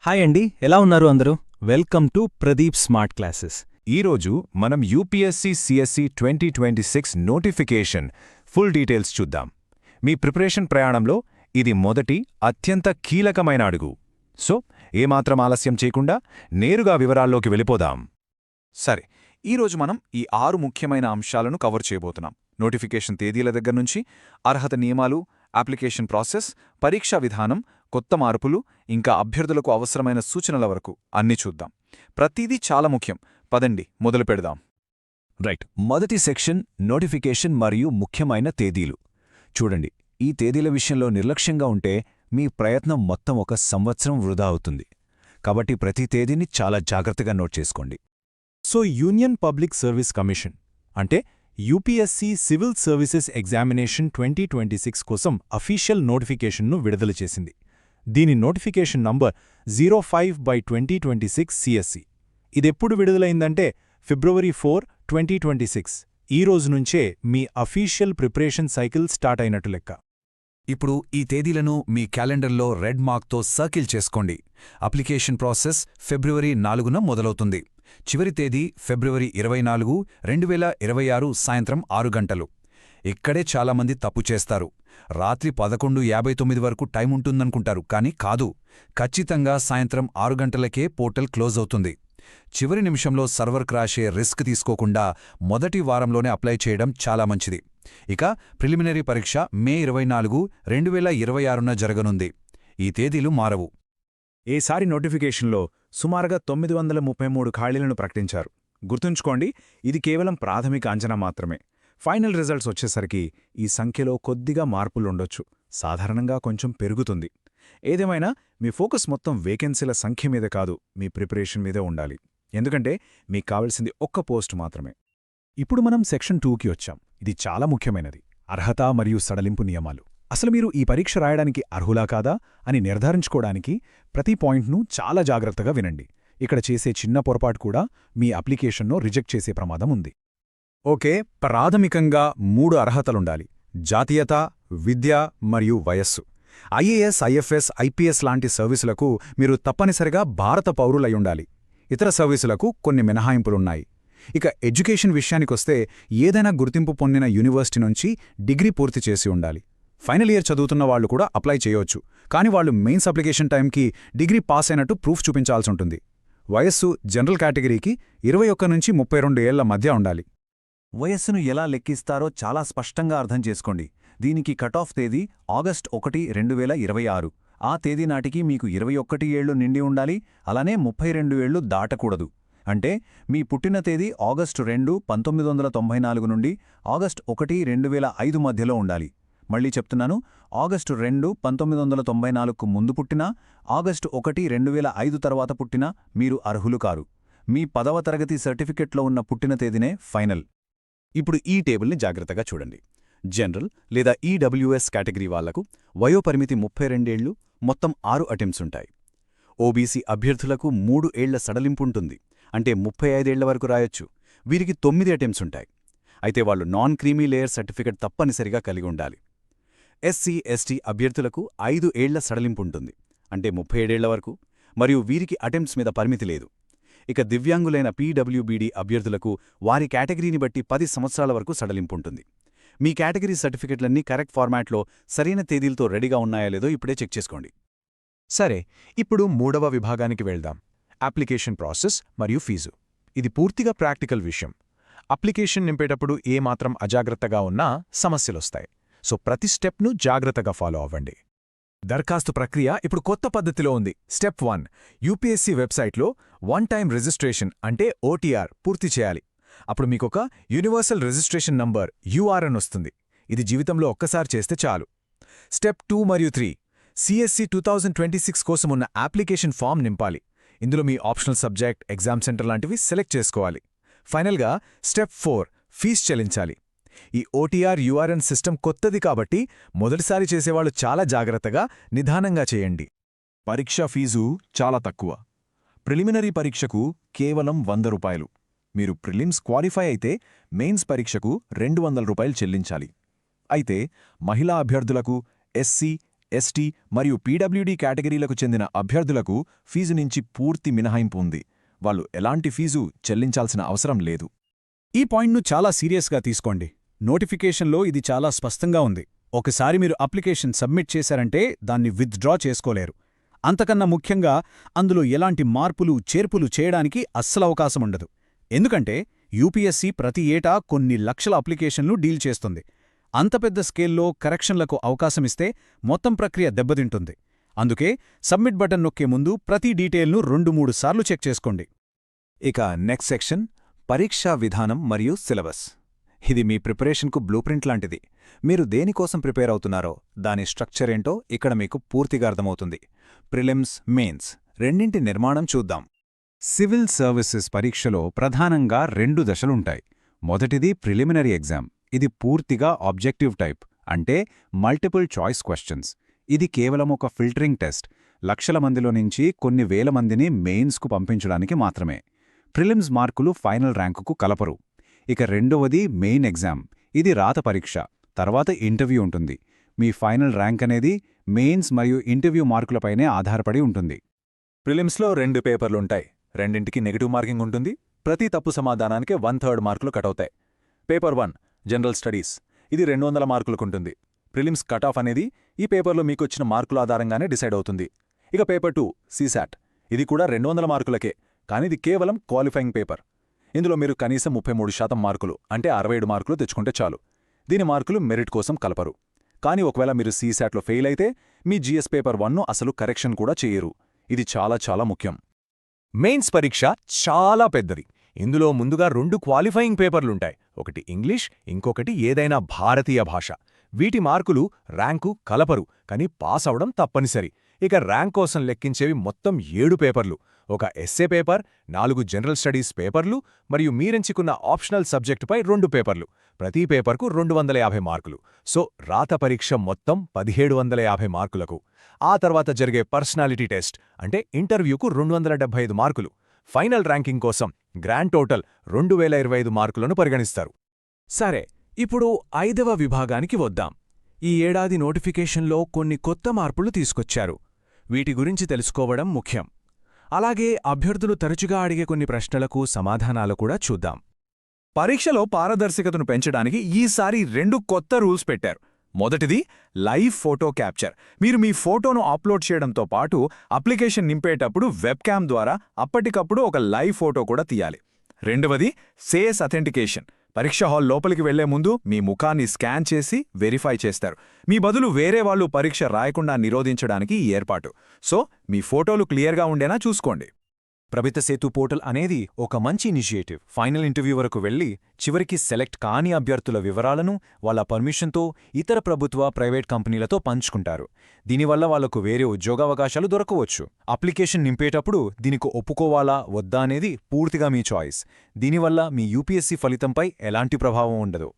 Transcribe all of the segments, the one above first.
Hi అండి, ఎలా ఉన్నారు అందరూ? Welcome to Pradeep smart classes. ఈరోజు మనం UPSC CSE 2026 notification full details చూద్దాం. మీ ప్రిపరేషన్ ప్రయాణంలో ఇది మొదటి అత్యంత కీలకమైన అడుగు. సో ఏమాత్రం ఆలస్యం చేయకుండా నేరుగా వివరాల్లోకి వెళ్ళిపోదాం. సరే, ఈరోజు మనం ఈ 6 ముఖ్యమైన అంశాలను కవర్ చేయబోతున్నాం. నోటిఫికేషన్ తేదీల దగ్గర నుంచి అర్హత నియమాలు, అప్లికేషన్ ప్రాసెస్, పరీక్షా విధానం, కొత్త మార్పులు, ఇంకా అభ్యర్థులకు అవసరమైన సూచనల వరకు అన్నీ చూద్దాం. ప్రతిదీ చాలా ముఖ్యం. పదండి మొదలు పెడదాం. రైట్, మొదటి సెక్షన్ నోటిఫికేషన్ మరియు ముఖ్యమైన తేదీలు. చూడండి, ఈ తేదీల విషయంలో నిర్లక్ష్యంగా ఉంటే మీ ప్రయత్నం మొత్తం ఒక సంవత్సరం వృధా అవుతుంది. కాబట్టి ప్రతి తేదీని చాలా జాగ్రత్తగా నోట్ చేసుకోండి. So union public service commission అంటే యూపీఎస్సీ సివిల్ సర్వీసెస్ ఎగ్జామినేషన్ 2026 కోసం అఫీషియల్ నోటిఫికేషన్ను విడుదల చేసింది. దీని నోటిఫికేషన్ నంబర్ 05/2026 సిఎస్సి. ఇదెప్పుడు విడుదలైందంటే ఫిబ్రవరి 4, 2026. ఈ రోజు నుంచే మీ అఫీషియల్ ప్రిపరేషన్ సైకిల్ స్టార్ట్ అయినట్టు లెక్క. ఇప్పుడు ఈ తేదీలను మీ క్యాలెండర్లో రెడ్ మార్క్తో సర్కిల్ చేసుకోండి. అప్లికేషన్ ప్రాసెస్ ఫిబ్రవరి 4న మొదలవుతుంది. చివరి తేదీ ఫిబ్రవరి 24, 2026 సాయంత్రం 6 గంటలు. ఇక్కడే చాలామంది తప్పు చేస్తారు. రాత్రి 11:59 వరకు టైం ఉంటుందనుకుంటారు, కానీ కాదు. ఖచ్చితంగా సాయంత్రం 6 గంటలకే పోర్టల్ క్లోజ్ అవుతుంది. చివరి నిమిషంలో సర్వర్ క్రాషే రిస్క్ తీసుకోకుండా మొదటి వారంలోనే అప్లై చేయడం చాలా మంచిది. ఇక ప్రిలిమినరీ పరీక్ష మే 24, 2026న జరగనుంది. ఈ తేదీలు మారవు. ఈసారి నోటిఫికేషన్లో సుమారుగా 933 ఖాళీలను ప్రకటించారు. గుర్తుంచుకోండి, ఇది కేవలం ప్రాథమిక అంచనా మాత్రమే. ఫైనల్ రిజల్ట్స్ వచ్చేసరికి ఈ సంఖ్యలో కొద్దిగా మార్పులుండొచ్చు, సాధారణంగా కొంచెం పెరుగుతుంది. ఏదేమైనా మీ ఫోకస్ మొత్తం వేకెన్సీల సంఖ్య మీద కాదు, మీ ప్రిపరేషన్ మీదే ఉండాలి. ఎందుకంటే మీకు కావలసింది ఒక్క పోస్ట్ మాత్రమే. ఇప్పుడు మనం సెక్షన్ 2కి వచ్చాం. ఇది చాలా ముఖ్యమైనది. అర్హత మరియు సడలింపు నియమాలు. అసలు మీరు ఈ పరీక్ష రాయడానికి అర్హులా కాదా అని నిర్ధారించుకోవడానికి ప్రతి పాయింట్ను చాలా జాగ్రత్తగా వినండి. ఇక్కడ చేసే చిన్న పొరపాటు కూడా మీ అప్లికేషన్ను రిజెక్ట్ చేసే ప్రమాదం ఉంది. ఓకే, ప్రాథమికంగా 3 అర్హతలుండాలి: జాతీయత, విద్య మరియు వయస్సు. ఐఏఎస్, ఐఎఫ్ఎస్, ఐపీఎస్ లాంటి సర్వీసులకు మీరు తప్పనిసరిగా భారత పౌరులయ్యుండాలి. ఇతర సర్వీసులకు కొన్ని మినహాయింపులున్నాయి. ఇక ఎడ్యుకేషన్ విషయానికొస్తే ఏదైనా గుర్తింపు పొందిన యూనివర్సిటీ నుంచి డిగ్రీ పూర్తి చేసి ఉండాలి. ఫైనల్ ఇయర్ చదువుతున్న వాళ్లు కూడా అప్లై చేయొచ్చు, కానీ వాళ్ళు మెయిన్స్ అప్లికేషన్ టైంకి డిగ్రీ పాస్ అయినట్టు ప్రూఫ్ చూపించాల్సుంటుంది. వయస్సు జనరల్ కేటగిరీకి 21 నుంచి 32 ఏళ్ల మధ్య ఉండాలి. వయస్సును ఎలా లెక్కిస్తారో చాలా స్పష్టంగా అర్థం చేసుకోండి. దీనికి కటాఫ్ తేదీ ఆగస్ట్ 1, 2026. ఆ తేదీ నాటికి మీకు 21 ఏళ్లు నిండి ఉండాలి. అలానే 32 ఏళ్లు దాటకూడదు. అంటే మీ పుట్టిన తేదీ ఆగస్టు 2, 1994 నుండి ఆగస్ట్ 1, 2005 మధ్యలో ఉండాలి. మళ్ళీ చెప్తున్నాను, ఆగస్టు 2, 1994కు ముందు పుట్టినా, ఆగస్టు 1, 2005 తర్వాత పుట్టినా మీరు అర్హులు కారు. మీ 10వ తరగతి సర్టిఫికెట్లో ఉన్న పుట్టిన తేదీనే ఫైనల్. ఇప్పుడు ఈ టేబుల్ని జాగ్రత్తగా చూడండి. జనరల్ లేదా ఈడబ్ల్యూఎస్ కేటగిరీ వాళ్లకు వయోపరిమితి 32 ఏళ్లు, మొత్తం 6 అటెంప్ట్స్ ఉంటాయి. ఓబీసీ అభ్యర్థులకు 3 ఏళ్ల సడలింపుంటుంది, అంటే 35 ఏళ్ల వరకు రాయొచ్చు. వీరికి 9 అటెంప్ట్స్ ఉంటాయి. అయితే వాళ్ళు నాన్ క్రీమీ లేయర్ సర్టిఫికెట్ తప్పనిసరిగా కలిగి ఉండాలి. ఎస్సీ, ఎస్టీ అభ్యర్థులకు 5 ఏళ్ల సడలింపుంటుంది, అంటే 37 ఏళ్ల వరకు, మరియు వీరికి అటెంప్ట్స్ మీద పరిమితి లేదు. ఇక దివ్యాంగులైన పీడబ్ల్యూబీడీ అభ్యర్థులకు వారి కేటగిరీని బట్టి 10 సంవత్సరాల వరకు సడలింపుంటుంది. మీ కేటగిరీ సర్టిఫికెట్లన్నీ కరెక్ట్ ఫార్మాట్లో సరైన తేదీలతో రెడీగా ఉన్నాయో లేదో ఇప్పుడే చెక్ చేసుకోండి. సరే, ఇప్పుడు 3వ విభాగానికి వెళ్దాం: అప్లికేషన్ ప్రాసెస్ మరియు ఫీజు. ఇది పూర్తిగా ప్రాక్టికల్ విషయం. అప్లికేషన్ నింపేటప్పుడు ఏమాత్రం అజాగ్రత్తగా ఉన్నా సమస్యలొస్తాయి. సో ప్రతి స్టెప్ను జాగ్రత్తగా ఫాలో అవ్వండి. దరఖాస్తు ప్రక్రియ ఇప్పుడు కొత్త పద్ధతిలో ఉంది. స్టెప్ 1: యూపీఎస్సీ వెబ్సైట్లో వన్ టైం రిజిస్ట్రేషన్ అంటే ఓటీఆర్ పూర్తి చేయాలి. అప్పుడు మీకొక యూనివర్సల్ రిజిస్ట్రేషన్ నంబర్ యూఆర్ఎన్ వస్తుంది. ఇది జీవితంలో ఒక్కసారి చేస్తే చాలు. స్టెప్ 2 మరియు 3: సిఎస్సి 2026 కోసం ఉన్న అప్లికేషన్ ఫామ్ నింపాలి. ఇందులో మీ ఆప్షనల్ సబ్జెక్ట్, ఎగ్జామ్ సెంటర్ లాంటివి సెలెక్ట్ చేసుకోవాలి. ఫైనల్గా స్టెప్ 4: ఫీజు చెల్లించాలి. ఈ ఓటీఆర్ యూఆర్ఎన్ సిస్టమ్ కొత్తది కాబట్టి మొదటిసారి చేసేవాళ్లు చాలా జాగ్రత్తగా, నిదానంగా చేయండి. పరీక్షా ఫీజు చాలా తక్కువ. ప్రిలిమినరీ పరీక్షకు కేవలం 100 రూపాయలు. మీరు ప్రిలిమ్స్ క్వాలిఫై అయితే మెయిన్స్ పరీక్షకు 200 రూపాయలు చెల్లించాలి. అయితే మహిళా అభ్యర్థులకు, ఎస్సీ, ఎస్టీ మరియు పీడబ్ల్యూడీ కేటగిరీలకు చెందిన అభ్యర్థులకు ఫీజు నుంచి పూర్తి మినహాయింపు ఉంది. వాళ్ళు ఎలాంటి ఫీజు చెల్లించాల్సిన అవసరం లేదు. ఈ పాయింట్ను చాలా సీరియస్గా తీసుకోండి. నోటిఫికేషన్లో ఇది చాలా స్పష్టంగా ఉంది. ఒకసారి మీరు అప్లికేషన్ సబ్మిట్ చేశారంటే దాన్ని విత్డ్రా చేసుకోలేరు. అంతకన్నా ముఖ్యంగా అందులో ఎలాంటి మార్పులు చేర్పులు చేయడానికి అస్సలు అవకాశముండదు. ఎందుకంటే యూపీఎస్సీ ప్రతి ఏటా కొన్ని లక్షల అప్లికేషన్లు డీల్ చేస్తుంది. అంత పెద్ద స్కేల్లో కరెక్షన్లకు అవకాశమిస్తే మొత్తం ప్రక్రియ దెబ్బతింటుంది. అందుకే సబ్మిట్ బటన్ నొక్కే ముందు ప్రతి డీటెయిల్ను 2-3 సార్లు చెక్ చేసుకోండి. ఇక నెక్స్ట్ సెక్షన్ పరీక్షా విధానం మరియు సిలబస్. ఇది మీ ప్రిపరేషన్కు బ్లూప్రింట్ లాంటిది. మీరు దేనికోసం ప్రిపేర్ అవుతున్నారో దాని స్ట్రక్చర్ ఏంటో ఇక్కడ మీకు పూర్తిగా అర్థమవుతుంది. ప్రిలిమ్స్, మెయిన్స్ రెండింటి నిర్మాణం చూద్దాం. సివిల్ సర్వీసెస్ పరీక్షలో ప్రధానంగా 2 దశలుంటాయి. మొదటిది ప్రిలిమినరీ ఎగ్జామ్. ఇది పూర్తిగా ఆబ్జెక్టివ్ టైప్, అంటే మల్టిపుల్ చాయిస్ క్వశ్చన్స్. ఇది కేవలం ఒక ఫిల్టరింగ్ టెస్ట్. లక్షల మందిలో నుంచి కొన్ని వేల మందిని మెయిన్స్కు పంపించడానికి మాత్రమే. ప్రిలిమ్స్ మార్కులు ఫైనల్ ర్యాంకుకు కలపరు. ఇక రెండవది మెయిన్ ఎగ్జామ్. ఇది రాత పరీక్ష, తర్వాత ఇంటర్వ్యూ ఉంటుంది. మీ ఫైనల్ ర్యాంక్ అనేది మెయిన్స్ మరియు ఇంటర్వ్యూ మార్కులపైనే ఆధారపడి ఉంటుంది. ప్రిలిమ్స్లో 2 పేపర్లుంటాయి. రెండింటికి నెగటివ్ మార్కింగ్ ఉంటుంది. ప్రతి తప్పు సమాధానానికి 1/3 మార్కులు కటవుతాయి. Paper 1 general studies. ఇది 200 మార్కులకుంటుంది. ప్రిలిమ్స్ కట్ ఆఫ్ అనేది ఈ పేపర్లో మీకొచ్చిన మార్కుల ఆధారంగానే డిసైడ్ అవుతుంది. ఇక పేపర్ 2 సీశాట్. ఇది కూడా 200 మార్కులకే, కానీ ఇది కేవలం క్వాలిఫైయింగ్ పేపర్. ఇందులో మీరు కనీసం 33% మార్కులు, అంటే 67 మార్కులు తెచ్చుకుంటే చాలు. దీని మార్కులు మెరిట్ కోసం కలపరు. కానీ ఒకవేళ మీరు సీశాట్లో ఫెయిల్ అయితే మీ జీఎస్ పేపర్ 1ను అసలు కరెక్షన్ కూడా చేయరు. ఇది చాలా చాలా ముఖ్యం. మెయిన్స్ పరీక్ష చాలా పెద్దది. ఇందులో ముందుగా 2 క్వాలిఫైయింగ్ పేపర్లుంటాయి. ఒకటి ఇంగ్లీష్, ఇంకొకటి ఏదైనా భారతీయ భాష. వీటి మార్కులు ర్యాంకు కలపరు, కానీ పాస్ అవడం తప్పనిసరి. ఇక ర్యాంక్ కోసం లెక్కించేవి మొత్తం 7 పేపర్లు. ఒక ఎస్సే పేపర్, 4 జనరల్ స్టడీస్ పేపర్లు మరియు మీరెంచుకున్న ఆప్షనల్ సబ్జెక్టుపై 2 పేపర్లు. ప్రతి పేపర్కు 250 మార్కులు. సో రాత పరీక్ష మొత్తం 1750 మార్కులకు. ఆ తర్వాత జరిగే పర్సనాలిటీ టెస్ట్, అంటే ఇంటర్వ్యూకు 275 మార్కులు. ఫైనల్ ర్యాంకింగ్ కోసం గ్రాండ్ టోటల్ 2025 మార్కులను పరిగణిస్తారు. సరే, ఇప్పుడు 5వ విభాగానికి వద్దాం. ఈ ఏడాది నోటిఫికేషన్లో కొన్ని కొత్త మార్పులు తీసుకొచ్చారు. వీటి గురించి తెలుసుకోవడం ముఖ్యం. అలాగే అభ్యర్థులు తరచుగా అడిగే కొన్ని ప్రశ్నలకు సమాధానాలు కూడా చూద్దాం. పరీక్షలో పారదర్శకతను పెంచడానికి ఈసారి 2 కొత్త రూల్స్ పెట్టారు. మొదటిది లైవ్ ఫోటో క్యాప్చర్. మీరు మీ ఫోటోను అప్లోడ్ చేయడంతో పాటు అప్లికేషన్ నింపేటప్పుడు వెబ్కామ్ ద్వారా అప్పటికప్పుడు ఒక లైవ్ ఫోటో కూడా తీయాలి. రెండవది ఫేస్ అథెంటికేషన్. పరీక్ష హాల్ లోపలికి వెళ్లే ముందు మీ ముఖాన్ని స్కాన్ చేసి వెరిఫై చేస్తారు. మీ బదులు వేరే వాళ్ళు పరీక్ష రాయకుండా నిరోధించడానికి ఈ ఏర్పాటు. సో మీ ఫోటోలు క్లియర్గా ఉండేనా చూసుకోండి. ప్రభుత్వ సేతు పోర్టల్ అనేది ఒక మంచి ఇనిషియేటివ్. ఫైనల్ ఇంటర్వ్యూ వరకు వెళ్లి చివరికి సెలెక్ట్ కాని అభ్యర్థుల వివరాలను వాళ్ళ పర్మిషన్తో ఇతర ప్రభుత్వ, ప్రైవేట్ కంపెనీలతో పంచుకుంటారు. దీనివల్ల వాళ్లకు వేరే ఉద్యోగావకాశాలు దొరకవచ్చు. అప్లికేషన్ నింపేటప్పుడు దీనికి ఒప్పుకోవాలా వద్దా అనేది పూర్తిగా మీ చాయిస్. దీనివల్ల మీ యూపీఎస్సీ ఫలితంపై ఎలాంటి ప్రభావం ఉండదు.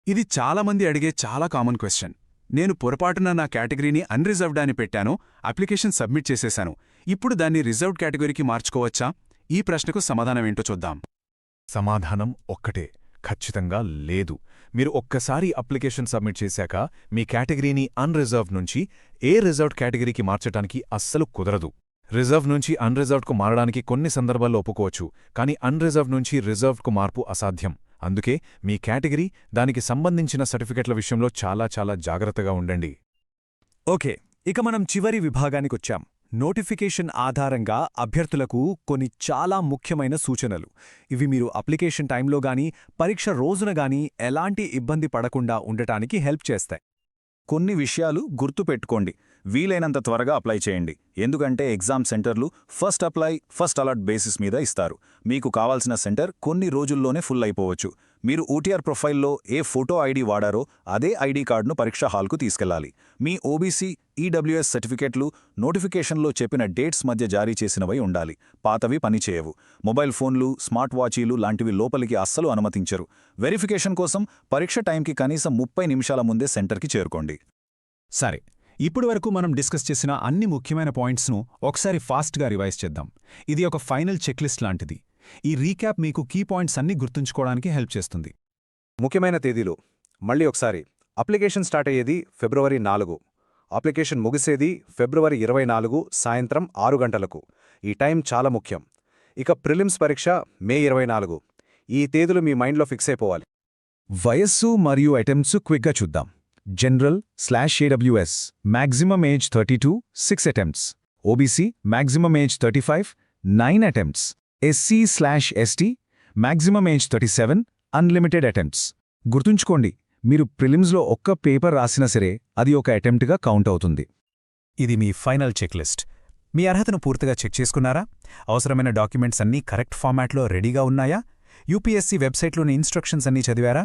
ఇది చాలామంది అడిగే చాలా కామన్ క్వశ్చన్. నేను పొరపాటున నా కేటగిరీని అన్రిజర్వ్డ్ అని పెట్టాను, అప్లికేషన్ సబ్మిట్ చేసేశాను. ఇప్పుడు దాన్ని రిజర్వ్డ్ కేటగిరీకి మార్చుకోవచ్చా? ఈ ప్రశ్నకు సమాధానమేంటో చూద్దాం. సమాధానం ఒక్కటే, ఖచ్చితంగా లేదు. మీరు ఒక్కసారి అప్లికేషన్ సబ్మిట్ చేశాక మీ కేటగిరీని అన్రిజర్వ్ నుంచి రిజర్వ్డ్ కేటగిరీకి మార్చడానికి అస్సలు కుదరదు. రిజర్వ్ నుంచి అన్రిజర్వ్డ్కు మారడానికి కొన్ని సందర్భాల్లో ఒప్పుకోవచ్చు, కానీ అన్రిజర్వ్ నుంచి రిజర్వ్డ్కు మార్పు అసాధ్యం. అందుకే మీ కేటగిరీ, దానికి సంబంధించిన సర్టిఫికెట్ల విషయంలో చాలా చాలా జాగ్రత్తగా ఉండండి. ఓకే, ఇక మనం చివరి విభాగానికొచ్చాం. నోటిఫికేషన్ ఆధారంగా అభ్యర్థులకు కొన్ని చాలా ముఖ్యమైన సూచనలు. ఇవి మీరు అప్లికేషన్ టైంలో గానీ పరీక్ష రోజున గానీ ఎలాంటి ఇబ్బంది పడకుండా ఉండటానికి హెల్ప్ చేస్తాయి. కొన్ని విషయాలు గుర్తుపెట్టుకోండి. వీలైనంత త్వరగా అప్లై చేయండి. ఎందుకంటే ఎగ్జామ్ సెంటర్లు first apply first alert basis మీద ఇస్తారు. మీకు కావాల్సిన సెంటర్ కొన్ని రోజుల్లోనే ఫుల్ అయిపోవచ్చు. మీరు ఓటీఆర్ ప్రొఫైల్లో ఏ ఫోటో ఐడి వాడారో అదే ఐడి కార్డును పరీక్షా హాల్కు తీసుకెళ్లాలి. మీ ఓబీసీ, ఈడబ్ల్యూఎస్ సర్టిఫికెట్లు నోటిఫికేషన్లో చెప్పిన డేట్స్ మధ్య జారీ చేసినవై ఉండాలి. పాతవి పనిచేయవు. మొబైల్ ఫోన్లు, స్మార్ట్ వాచీలు లాంటివి లోపలికి అస్సలు అనుమతించరు. వెరిఫికేషన్ కోసం పరీక్ష టైంకి కనీసం 30 నిమిషాల ముందే సెంటర్కి చేరుకోండి. సరే, ఇప్పటి వరకు మనం డిస్కస్ చేసిన అన్ని ముఖ్యమైన పాయింట్స్ను ఒకసారి ఫాస్ట్గా రివైజ్ చేద్దాం. ఇది ఒక ఫైనల్ చెక్లిస్ట్ లాంటిది. ఈ రీక్యాప్ మీకు కీ పాయింట్స్ అన్నీ గుర్తుంచుకోవడానికి హెల్ప్ చేస్తుంది. ముఖ్యమైన తేదీలు మళ్ళీ ఒకసారి. అప్లికేషన్ స్టార్ట్ అయ్యేది ఫిబ్రవరి 4. అప్లికేషన్ ముగిసేది ఫిబ్రవరి 24 సాయంత్రం 6 గంటలకు. ఈ టైం చాలా ముఖ్యం. ఇక ప్రిలిమ్స్ పరీక్ష మే 24. ఈ తేదీలు మీ మైండ్లో ఫిక్స్ అయిపోవాలి. వయస్సు మరియు అటెంప్ట్స్ క్విక్గా చూద్దాం. జనరల్/AWS maximum age 32, 6 attempts. OBC maximum age 35, 9 attempts. SC/ST maximum age 37, unlimited attempts. గుర్తుంచుకోండి, మీరు ప్రిలిమ్స్లో ఒక్క పేపర్ రాసినా సరే అది ఒక అటెంప్ట్గా కౌంట్ అవుతుంది. ఇది మీ ఫైనల్ చెక్లిస్ట్. మీ అర్హతను పూర్తిగా చెక్ చేసుకున్నారా? అవసరమైన డాక్యుమెంట్స్ అన్నీ కరెక్ట్ ఫార్మాట్లో రెడీగా ఉన్నాయా? యూపీఎస్సీ వెబ్సైట్లోని ఇన్స్ట్రక్షన్స్ అన్నీ చదివారా?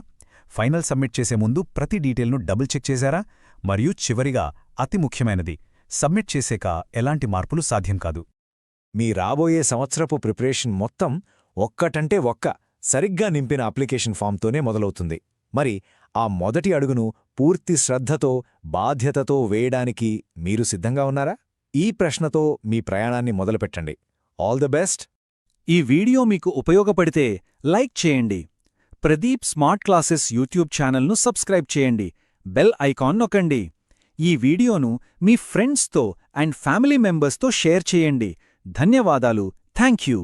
ఫైనల్ సబ్మిట్ చేసే ముందు ప్రతి డీటెయిల్ను డబుల్ చెక్ చేశారా? మరియు చివరిగా అతి ముఖ్యమైనది, సబ్మిట్ చేసాక ఎలాంటి మార్పులు సాధ్యం కాదు. మీ రాబోయే సంవత్సరపు ప్రిపరేషన్ మొత్తం ఒక్కటంటే ఒక్క సరిగ్గా నింపిన అప్లికేషన్ ఫామ్తోనే మొదలవుతుంది. మరి ఆ మొదటి అడుగును పూర్తి శ్రద్ధతో, బాధ్యతతో వేయడానికి మీరు సిద్ధంగా ఉన్నారా? ఈ ప్రశ్నతో మీ ప్రయాణాన్ని మొదలుపెట్టండి. All the best. ఈ వీడియో మీకు ఉపయోగపడితే లైక్ చేయండి. ప్రదీప్ స్మార్ట్ క్లాసెస్ యూట్యూబ్ ఛానల్ను సబ్స్క్రైబ్ చేయండి. బెల్ ఐకాన్ నొక్కండి. ఈ వీడియోను మీ ఫ్రెండ్స్తో అండ్ ఫ్యామిలీ మెంబర్స్తో షేర్ చేయండి. ధన్యవాదాలు. Thank you.